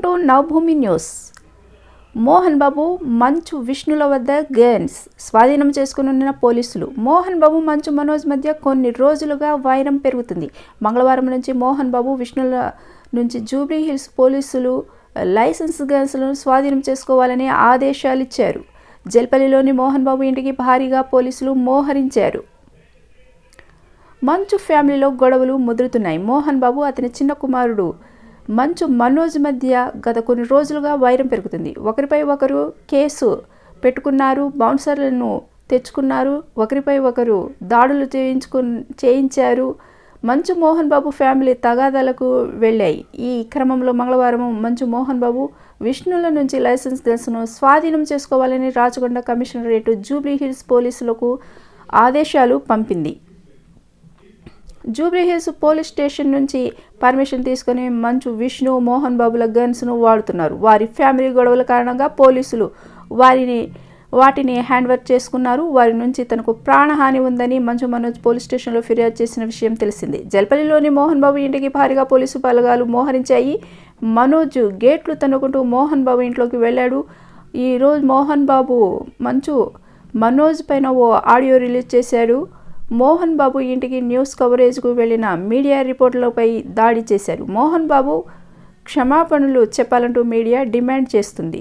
To Navabhoomi News. Mohan Babu, Manchu విష్ణుల వద్ద guns స్వాధీనం చేసుకున్న పోలీసులు. మోహన్ బాబు, మంచు మనోజ్ మధ్య కొన్ని రోజులుగా వైరం పెరుగుతుంది. మంగళవారం నుంచి మోహన్ బాబు, విష్ణుల నుంచి జూబ్లీ హిల్స్ పోలీసులు లైసెన్స్ గన్స్లను స్వాధీనం చేసుకోవాలని ఆదేశాలు ఇచ్చారు. జల్పల్లిలోని మోహన్ బాబు ఇంటికి భారీగా పోలీసులు మోహరించారు. మంచు ఫ్యామిలీలో గొడవలు ముదురుతున్నాయి. మోహన్ బాబు, అతని చిన్న కుమారుడు మంచు మనోజ్ మధ్య గత కొన్ని రోజులుగా వైరం పెరుగుతుంది. ఒకరిపై ఒకరు కేసు పెట్టుకున్నారు, బౌన్సర్లను తెచ్చుకున్నారు, ఒకరిపై ఒకరు దాడులు చేయించారు. మంచు మోహన్ బాబు ఫ్యామిలీ తగాదాలకు వెళ్ళాయి. ఈ క్రమంలో మంగళవారం మంచు మోహన్ బాబు, విష్ణుల నుంచి లైసెన్స్ గన్స్ను స్వాధీనం చేసుకోవాలని రాచకొండ కమిషనరేట్ జూబ్లీ హిల్స్ పోలీసులకు ఆదేశాలు పంపింది. జూబ్లీ హిల్స్ పోలీస్ స్టేషన్ నుంచి పర్మిషన్ తీసుకుని మంచు, విష్ణు, మోహన్ బాబుల గన్స్ను వాడుతున్నారు. వారి ఫ్యామిలీ గొడవల కారణంగా పోలీసులు వాటిని హ్యాండ్ఓవర్ చేసుకున్నారు. వారి నుంచి తనకు ప్రాణహాని ఉందని మంచు మనోజ్ పోలీస్ స్టేషన్లో ఫిర్యాదు చేసిన విషయం తెలిసింది. జల్పల్లిలోని మోహన్ బాబు ఇంటికి భారీగా పోలీసు బలగాలు మోహరించాయి. మనోజ్ గేట్లు తన్నుకుంటూ మోహన్ బాబు ఇంట్లోకి వెళ్ళాడు. ఈరోజు మోహన్ బాబు మంచు మనోజ్ పైన ఓ ఆడియో రిలీజ్ చేశాడు. మోహన్ బాబు ఇంటికి న్యూస్ కవరేజ్కు వెళ్లిన మీడియా రిపోర్టర్లపై దాడి చేశారు. మోహన్ బాబు క్షమాపణలు చెప్పాలంటూ మీడియా డిమాండ్ చేస్తుంది.